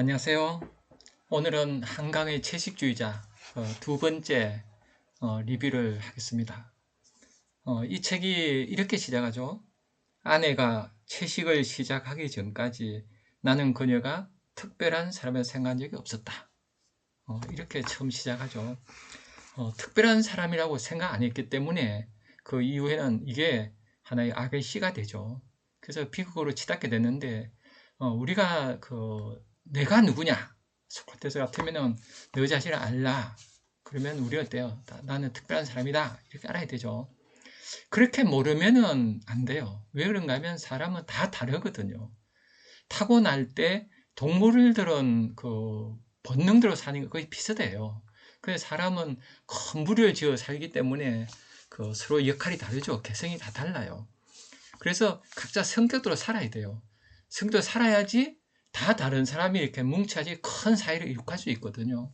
안녕하세요. 오늘은 한강의 채식주의자 두 번째 리뷰를 하겠습니다. 이 책이 이렇게 시작하죠. 아내가 채식을 시작하기 전까지 나는 그녀가 특별한 사람을 생각한 적이 없었다. 이렇게 처음 시작하죠. 특별한 사람이라고 생각 안 했기 때문에 그 이후에는 이게 하나의 악의 씨가 되죠. 그래서 비극으로 치닫게 됐는데 우리가 내가 누구냐? 소크라테스 같으면은 너 자신을 알라. 그러면 우리 어때요? 나는 특별한 사람이다. 이렇게 알아야 되죠. 그렇게 모르면은 안 돼요. 왜 그런가 하면 사람은 다 다르거든요. 타고날 때 동물들은 본능대로 사는 거 거의 비슷해요. 그래서 사람은 큰 무리를 지어 살기 때문에 서로 역할이 다르죠. 개성이 다 달라요. 그래서 각자 성격대로 살아야 돼요. 성격대로 살아야지 다 다른 사람이 이렇게 뭉쳐야지 큰 사회를 이룩할 수 있거든요.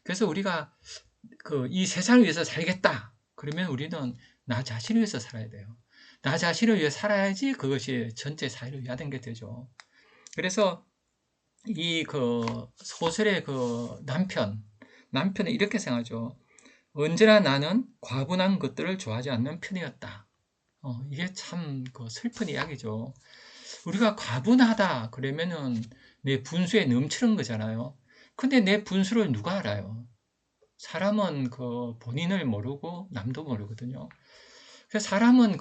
그래서 우리가 이 세상을 위해서 살겠다. 그러면 우리는 나 자신을 위해서 살아야 돼요. 나 자신을 위해 살아야지 그것이 전체 사회를 위하는 게 되죠. 그래서 이 소설의 남편은 이렇게 생각하죠. 언제나 나는 과분한 것들을 좋아하지 않는 편이었다. 이게 참 슬픈 이야기죠. 우리가 과분하다 그러면은 내 분수에 넘치는 거잖아요. 근데 내 분수를 누가 알아요? 사람은 본인을 모르고 남도 모르거든요. 그래서 사람은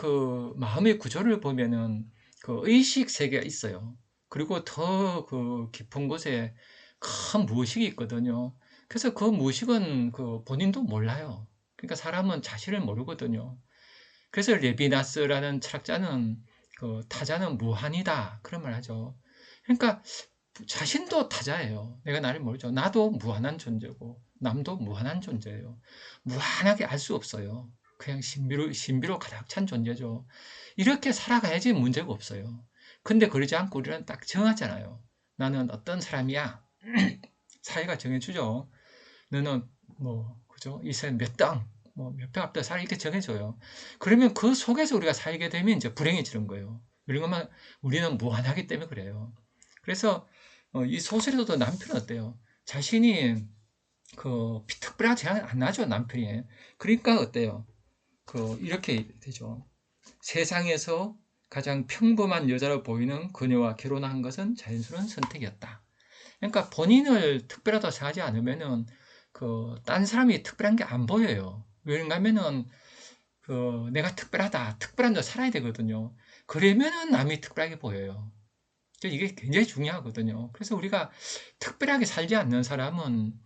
마음의 구조를 보면은 의식 세계가 있어요. 그리고 더 깊은 곳에 큰 무의식이 있거든요. 그래서 그 무의식은 본인도 몰라요. 그러니까 사람은 자신을 모르거든요. 그래서 레비나스라는 철학자는 타자는 무한이다 그런 말 하죠. 그러니까 자신도 타자예요. 내가 나를 모르죠. 나도 무한한 존재고 남도 무한한 존재예요. 무한하게 알 수 없어요. 그냥 신비로 가득 찬 존재죠. 이렇게 살아가야지 문제가 없어요. 근데 그러지 않고 우리는 딱 정하잖아요. 나는 어떤 사람이야. 사회가 정해주죠. 너는 그죠? 이 세상 몇 당, 몇 평 앞에 살아 이렇게 정해줘요. 그러면 그 속에서 우리가 살게 되면 이제 불행해지는 거예요. 우리는 무한하기 때문에 그래요. 그래서 이 소설에서도 남편은 어때요? 자신이 특별하지 않나죠, 남편이. 그러니까 어때요? 이렇게 되죠. 세상에서 가장 평범한 여자로 보이는 그녀와 결혼한 것은 자연스러운 선택이었다. 그러니까 본인을 특별하다 생각하지 않으면은 딴 사람이 특별한 게 안 보여요. 왜냐면은 내가 특별하다, 특별한 데 살아야 되거든요. 그러면은 남이 특별하게 보여요. 이게 굉장히 중요하거든요. 그래서 우리가 특별하게 살지 않는 사람은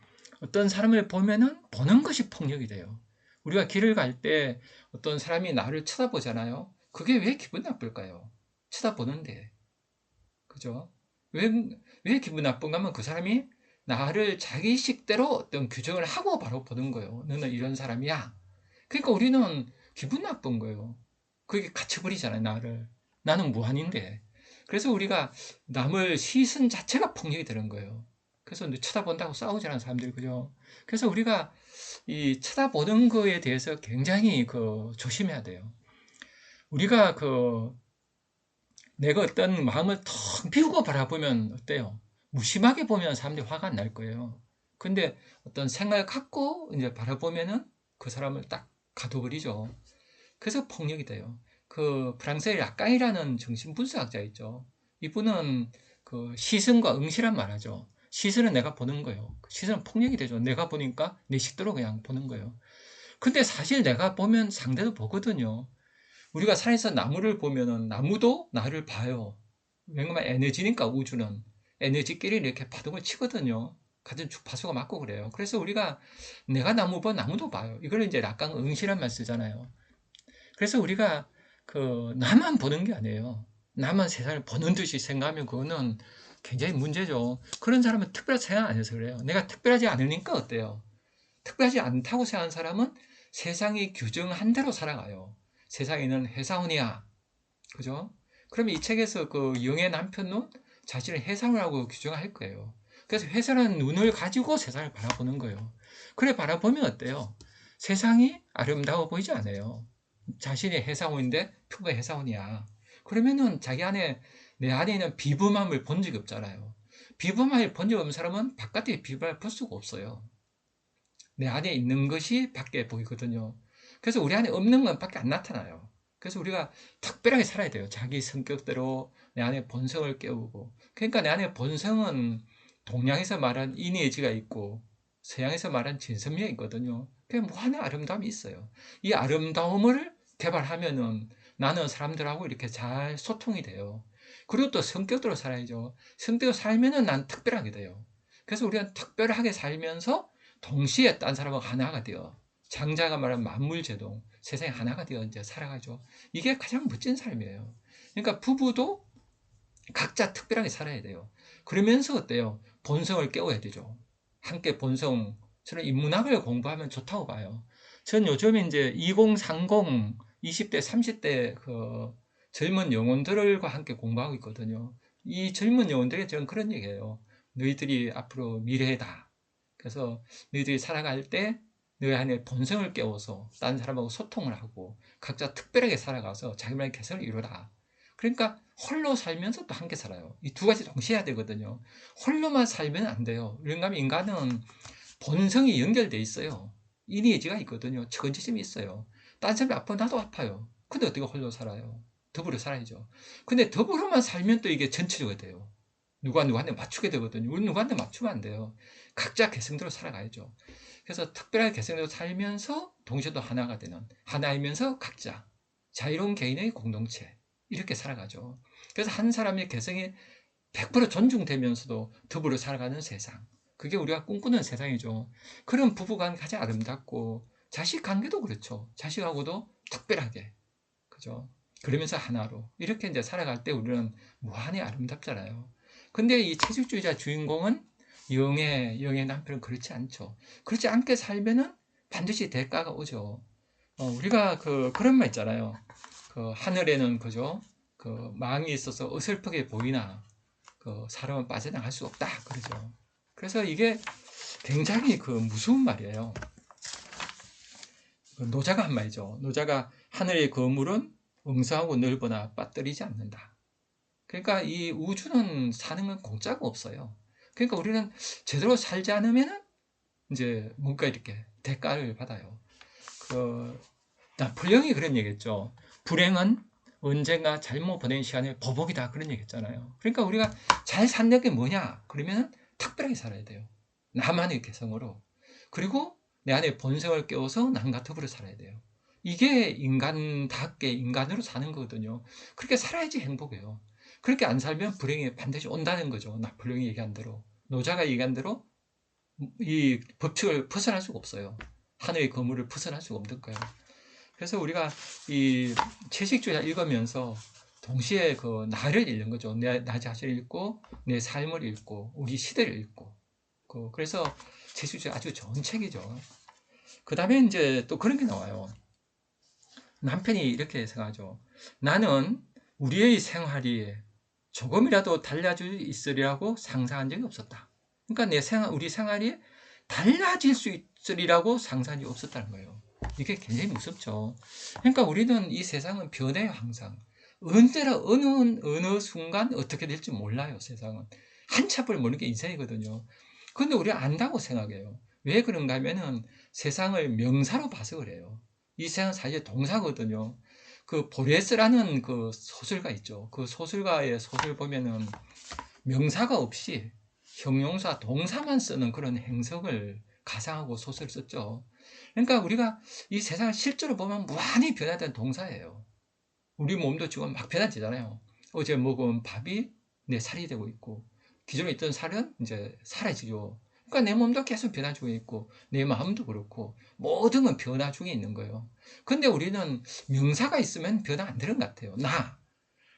어떤 사람을 보면은 보는 것이 폭력이 돼요. 우리가 길을 갈 때 어떤 사람이 나를 쳐다보잖아요. 그게 왜 기분 나쁠까요? 쳐다보는데. 그죠? 왜, 왜 기분 나쁜가 하면 그 사람이 나를 자기 식대로 어떤 규정을 하고 바로 보는 거예요. 너는 이런 사람이야. 그러니까 우리는 기분 나쁜 거예요. 그게 갇혀버리잖아요, 나를. 나는 무한인데. 그래서 우리가 남을 시선 자체가 폭력이 되는 거예요. 그래서 쳐다본다고 싸우지 않는 사람들, 그죠? 그래서 우리가 이 쳐다보는 거에 대해서 굉장히 조심해야 돼요. 우리가 내가 어떤 마음을 턱 비우고 바라보면 어때요? 무심하게 보면 사람들이 화가 안 날 거예요. 근데 어떤 생각을 갖고 이제 바라보면은 그 사람을 딱 가둬버리죠. 그래서 폭력이 돼요. 프랑스의 라깡이라는 정신분석학자 있죠. 이분은 시선과 응시란 말하죠. 시선은 내가 보는 거예요. 시선은 폭력이 되죠. 내가 보니까 내 식대로 그냥 보는 거예요. 근데 사실 내가 보면 상대도 보거든요. 우리가 산에서 나무를 보면은 나무도 나를 봐요. 왜냐면 에너지니까 우주는 에너지끼리 이렇게 파동을 치거든요. 같은 주파수가 맞고 그래요. 그래서 우리가 내가 나무 봐 나무도 봐요. 이걸 이제 락강 응시란 말 쓰잖아요. 그래서 우리가 나만 보는 게 아니에요. 나만 세상을 보는 듯이 생각하면 그거는 굉장히 문제죠. 그런 사람은 특별하게 생각 안 해서 그래요. 내가 특별하지 않으니까 어때요? 특별하지 않다고 생각하는 사람은 세상이 규정한 대로 살아가요. 세상에는 회사원이야. 그죠? 그러면 이 책에서 영의 남편은 자신을 회사원이라고 규정할 거예요. 그래서 회사라는 눈을 가지고 세상을 바라보는 거예요. 그래 바라보면 어때요? 세상이 아름다워 보이지 않아요. 자신이 회사원인데 표가 회사원이야. 그러면은 내 안에 있는 비범함을 본 적이 없잖아요. 비범하게 본 적 없는 사람은 바깥에 비범하게 볼 수가 없어요. 내 안에 있는 것이 밖에 보이거든요. 그래서 우리 안에 없는 건 밖에 안 나타나요. 그래서 우리가 특별하게 살아야 돼요. 자기 성격대로 내 안에 본성을 깨우고. 그러니까 내 안에 본성은 동양에서 말한 이니에지가 있고 서양에서 말한 진선미가 있거든요. 그게 무한한 아름다움이 있어요. 이 아름다움을 개발하면은 나는 사람들하고 이렇게 잘 소통이 돼요. 그리고 또 성격대로 살아야죠. 성격대로 살면은 난 특별하게 돼요. 그래서 우리가 특별하게 살면서 동시에 딴 사람하고 하나가 되어 장자가 말한 만물제동 세상에 하나가 되어 이제 살아가죠. 이게 가장 멋진 삶이에요. 그러니까 부부도 각자 특별하게 살아야 돼요. 그러면서 어때요? 본성을 깨워야 되죠. 함께 본성, 저는 인문학을 공부하면 좋다고 봐요. 전 요즘 이제 2030, 20대, 30대 그 젊은 영혼들과 함께 공부하고 있거든요. 이 젊은 영혼들에게 저는 그런 얘기예요. 너희들이 앞으로 미래다. 그래서 너희들이 살아갈 때 너희 안에 본성을 깨워서 다른 사람하고 소통을 하고 각자 특별하게 살아가서 자기만의 개성을 이루라. 그러니까 홀로 살면서 또 함께 살아요. 이 두 가지 동시에 해야 되거든요. 홀로만 살면 안 돼요. 왜냐하면 인간은 본성이 연결돼 있어요. 이니에지가 있거든요. 천지심이 있어요. 딴 사람이 아파 나도 아파요. 근데 어떻게 홀로 살아요? 더불어 살아야죠. 근데 더불어만 살면 또 이게 전체적으로 돼요. 누가 누구한테 맞추게 되거든요. 우리 누구한테 맞추면 안 돼요. 각자 개성대로 살아가야죠. 그래서 특별하게 개성대로 살면서 동시에 또 하나가 되는, 하나이면서 각자 자유로운 개인의 공동체 이렇게 살아가죠. 그래서 한 사람의 개성이 100% 존중되면서도 더불어 살아가는 세상, 그게 우리가 꿈꾸는 세상이죠. 그런 부부간 가장 아름답고 자식 관계도 그렇죠. 자식하고도 특별하게, 그죠? 그러면서 하나로 이렇게 이제 살아갈 때 우리는 무한히 아름답잖아요. 근데 이 채식주의자 주인공은 영의 남편은 그렇지 않죠. 그렇지 않게 살면은 반드시 대가가 오죠. 우리가 그런 말 있잖아요. 하늘에는 그죠? 망이 있어서 어설프게 보이나 사람은 빠져나갈 수 없다 그러죠. 그래서 이게 굉장히 무서운 말이에요. 노자가 한 말이죠. 노자가 하늘의 거물은 응성하고 넓으나 빠뜨리지 않는다. 그러니까 이 우주는 사는 건 공짜가 없어요. 그러니까 우리는 제대로 살지 않으면 이제 뭔가 이렇게 대가를 받아요. 나폴레옹이 그런 얘기했죠. 불행은 언젠가 잘못 보낸 시간의 보복이다 그런 얘기했잖아요. 그러니까 우리가 잘 사는 게 뭐냐? 그러면 특별하게 살아야 돼요. 나만의 개성으로. 그리고 내 안에 본성을 깨워서 남과 더불어 살아야 돼요. 이게 인간답게 인간으로 사는 거거든요. 그렇게 살아야지 행복해요. 그렇게 안 살면 불행이 반드시 온다는 거죠. 나폴레옹이 얘기한 대로. 노자가 얘기한 대로 이 법칙을 벗어날 수가 없어요. 하늘의 거물을 벗어날 수가 없는 거예요. 그래서 우리가 이 채식주의를 읽으면서 동시에 나를 읽는 거죠. 나 자신을 읽고 내 삶을 읽고 우리 시대를 읽고 그래서 채식주의 아주 좋은 책이죠. 그 다음에 이제 또 그런 게 나와요. 남편이 이렇게 생각하죠. 나는 우리의 생활이 조금이라도 달라질 수 있으리라고 상상한 적이 없었다. 그러니까 우리 생활이 달라질 수 있으리라고 상상한 적이 없었다는 거예요. 이게 굉장히 무섭죠. 그러니까 우리는 이 세상은 변해요, 항상. 언제나 어느 순간 어떻게 될지 몰라요, 세상은. 한참을 모르는 게 인생이거든요. 근데 우리가 안다고 생각해요. 왜 그런가 하면은 세상을 명사로 봐서 그래요. 이 세상은 사실 동사거든요. 보레스라는 소설가 있죠. 그 소설가의 소설 보면은 명사가 없이 형용사, 동사만 쓰는 그런 행성을 가상하고 소설을 썼죠. 그러니까 우리가 이 세상을 실제로 보면 무한히 변화된 동사예요. 우리 몸도 지금 막 변화되잖아요. 어제 먹은 밥이 내 살이 되고 있고, 기존에 있던 살은 이제 사라지죠. 그러니까 내 몸도 계속 변화 중에 있고, 내 마음도 그렇고, 모든 건 변화 중에 있는 거예요. 근데 우리는 명사가 있으면 변화 안 되는 것 같아요.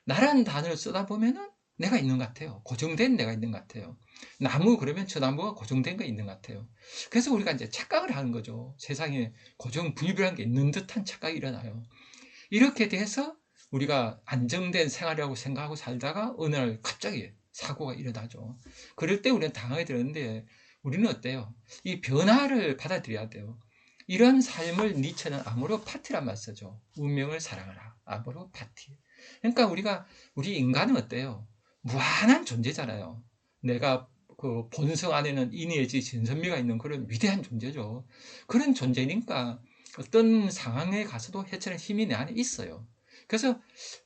나라는 단어를 쓰다 보면은 내가 있는 것 같아요. 고정된 내가 있는 것 같아요. 나무 그러면 저 나무가 고정된 거 있는 것 같아요. 그래서 우리가 이제 착각을 하는 거죠. 세상에 불변한 게 있는 듯한 착각이 일어나요. 이렇게 돼서 우리가 안정된 생활이라고 생각하고 살다가 어느 날 갑자기 사고가 일어나죠. 그럴 때 우리는 당하게 되는데 우리는 어때요? 이 변화를 받아들여야 돼요. 이런 삶을 니체는 아모르 파티란 말 쓰죠. 운명을 사랑하라. 아모르 파티. 그러니까 우리 인간은 어때요? 무한한 존재잖아요. 내가 그 본성 안에는 인의지 진선미가 있는 그런 위대한 존재죠. 그런 존재니까 어떤 상황에 가서도 해체하는 힘이 내 안에 있어요. 그래서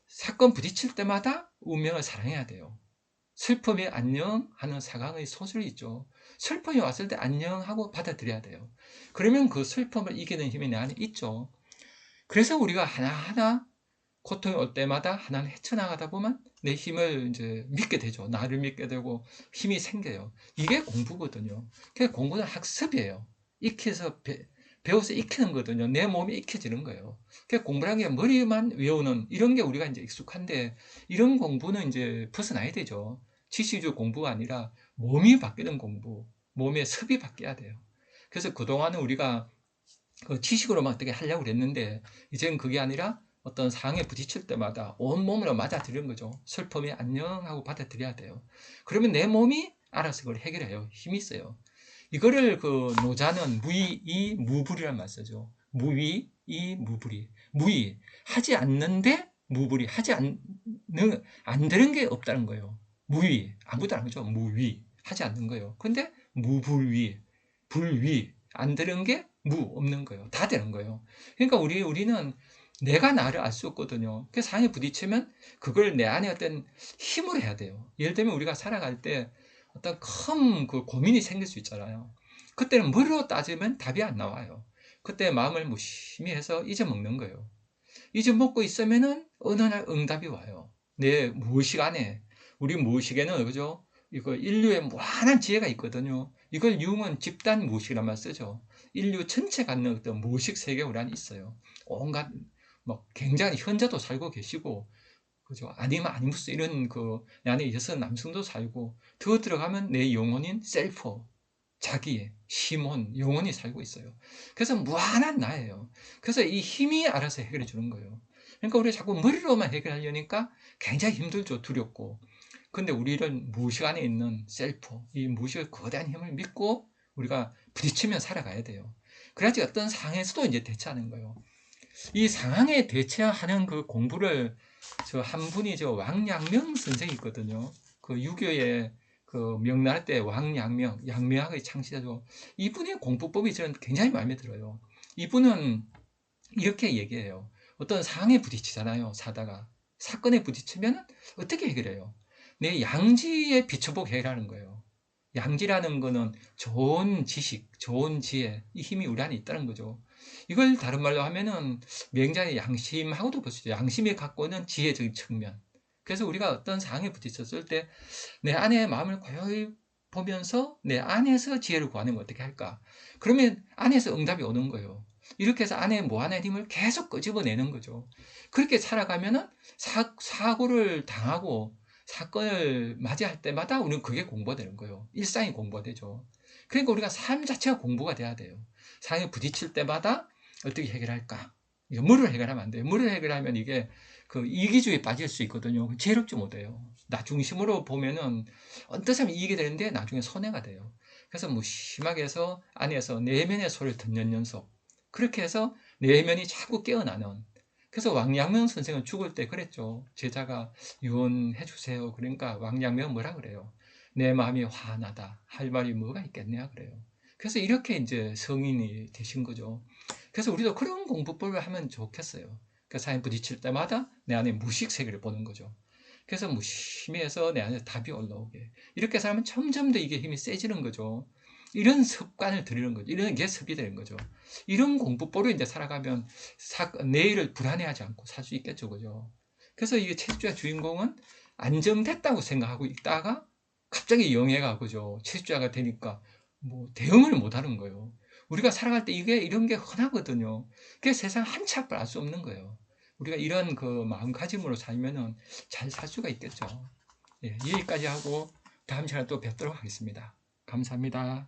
사건 부딪힐 때마다 운명을 사랑해야 돼요. 슬픔에 안녕하는 사강의 소설이 있죠. 슬픔이 왔을 때 안녕하고 받아들여야 돼요. 그러면 그 슬픔을 이기는 힘이 내 안에 있죠. 그래서 우리가 하나하나 고통이 올 때마다 하나는 헤쳐나가다 보면 내 힘을 이제 믿게 되죠. 나를 믿게 되고 힘이 생겨요. 이게 공부거든요. 그래서 공부는 학습이에요. 익혀서 배워서 익히는 거거든요. 내 몸이 익혀지는 거예요. 그래서 공부라는 게 머리만 외우는 이런 게 우리가 이제 익숙한데 이런 공부는 이제 벗어나야 되죠. 지식주 공부가 아니라 몸이 바뀌는 공부, 몸의 습이 바뀌어야 돼요. 그래서 그동안은 우리가 그 지식으로만 어떻게 하려고 그랬는데 이제는 그게 아니라 어떤 상황에 부딪힐 때마다 온몸으로 맞아들이는 거죠. 슬픔이 안녕하고 받아들여야 돼요. 그러면 내 몸이 알아서 그걸 해결해요. 힘이 있어요. 이거를 그 노자는 무의, 무불이라는 말 쓰죠. 무의, 무불이. 무의. 하지 않는데 무불이. 안 되는 게 없다는 거예요. 무의. 아무도 안 하죠. 무의. 하지 않는 거예요. 근데 무불위. 불위. 안 되는 게 없는 거예요. 다 되는 거예요. 그러니까 우리는 내가 나를 알 수 없거든요. 그 상황에 부딪히면 그걸 내 안에 어떤 힘으로 해야 돼요. 예를 들면 우리가 살아갈 때 어떤 큰 그 고민이 생길 수 있잖아요. 그때는 머리로 따지면 답이 안 나와요. 그때 마음을 무심히 해서 잊어먹는 거예요. 잊어먹고 있으면은 어느 날 응답이 와요. 내 무의식 안에, 우리 무의식에는 그죠? 이거 인류의 무한한 지혜가 있거든요. 이걸 융은 집단 무의식이란 말 쓰죠. 인류 전체 갖는 어떤 무의식 세계가 우리 안에 있어요. 온갖 뭐 굉장히 현자도 살고 계시고 그죠? 아니면 아니무스 이런 그 안에 여성 남성도 살고 더 들어가면 내 영혼인 셀프 자기 심혼 영혼이 살고 있어요. 그래서 무한한 나예요. 그래서 이 힘이 알아서 해결해 주는 거예요. 그러니까 우리가 자꾸 머리로만 해결하려니까 굉장히 힘들죠. 두렵고. 근데 우리는 무의식 안에 있는 셀프, 이 무의식의 거대한 힘을 믿고 우리가 부딪히며 살아가야 돼요. 그래야지 어떤 상황에서도 이제 대처하는 거예요. 이 상황에 대처하는 그 공부를 저 한 분이 저 왕양명 선생이 있거든요. 그 유교의 그 명나라 때 왕양명, 양명학의 창시자죠. 이분의 공부법이 저는 굉장히 마음에 들어요. 이분은 이렇게 얘기해요. 어떤 상황에 부딪히잖아요. 사다가 사건에 부딪히면 어떻게 해결해요? 내 양지에 비춰보고 해결하는 거예요. 양지라는 거는 좋은 지식, 좋은 지혜, 이 힘이 우리 안에 있다는 거죠. 이걸 다른 말로 하면은 맹자의 양심하고도 볼 수 있죠. 양심이 갖고 있는 지혜적인 측면. 그래서 우리가 어떤 상황에 부딪혔을 때 내 안의 마음을 고요히 보면서 내 안에서 지혜를 구하는 걸 어떻게 할까? 그러면 안에서 응답이 오는 거예요. 이렇게 해서 안에 무한한 힘을 계속 끄집어내는 거죠. 그렇게 살아가면은 사고를 당하고 사건을 맞이할 때마다 우리는 그게 공부가 되는 거예요. 일상이 공부가 되죠. 그러니까 우리가 삶 자체가 공부가 돼야 돼요. 상황에 부딪힐 때마다 어떻게 해결할까? 물을 해결하면 안 돼요. 물을 해결하면 이게 그 이기주의에 빠질 수 있거든요. 지혜롭지 못해요. 나 중심으로 보면은 어떤 이익이 되는데 나중에 손해가 돼요. 그래서 무심하게 해서 안에서 내면의 소리를 듣는 연속. 그렇게 해서 내면이 자꾸 깨어나는. 그래서 왕양명 선생은 죽을 때 그랬죠. 제자가 유언해 주세요. 그러니까 왕양명 뭐라 그래요? 내 마음이 화나다. 할 말이 뭐가 있겠냐 그래요. 그래서 이렇게 이제 성인이 되신 거죠. 그래서 우리도 그런 공부법을 하면 좋겠어요. 그 사연 부딪힐 때마다 내 안에 무식 세계를 보는 거죠. 그래서 무심히 해서 내 안에 답이 올라오게. 이렇게 살면 점점 더 이게 힘이 세지는 거죠. 이런 습관을 들이는 거죠. 이런 게 습이 되는 거죠. 이런 공부법으로 이제 살아가면 내일을 불안해하지 않고 살 수 있겠죠. 그죠? 그래서 이게 채식주의 주인공은 안정됐다고 생각하고 있다가 갑자기 영해가 그죠. 채식주의가 되니까 뭐 대응을 못 하는 거예요. 우리가 살아갈 때 이런 게 흔하거든요. 그게 세상 한 치 앞을 알 수 없는 거예요. 우리가 이런 그 마음가짐으로 살면은 잘 살 수가 있겠죠. 예, 여기까지 하고 다음 시간에 또 뵙도록 하겠습니다. 감사합니다.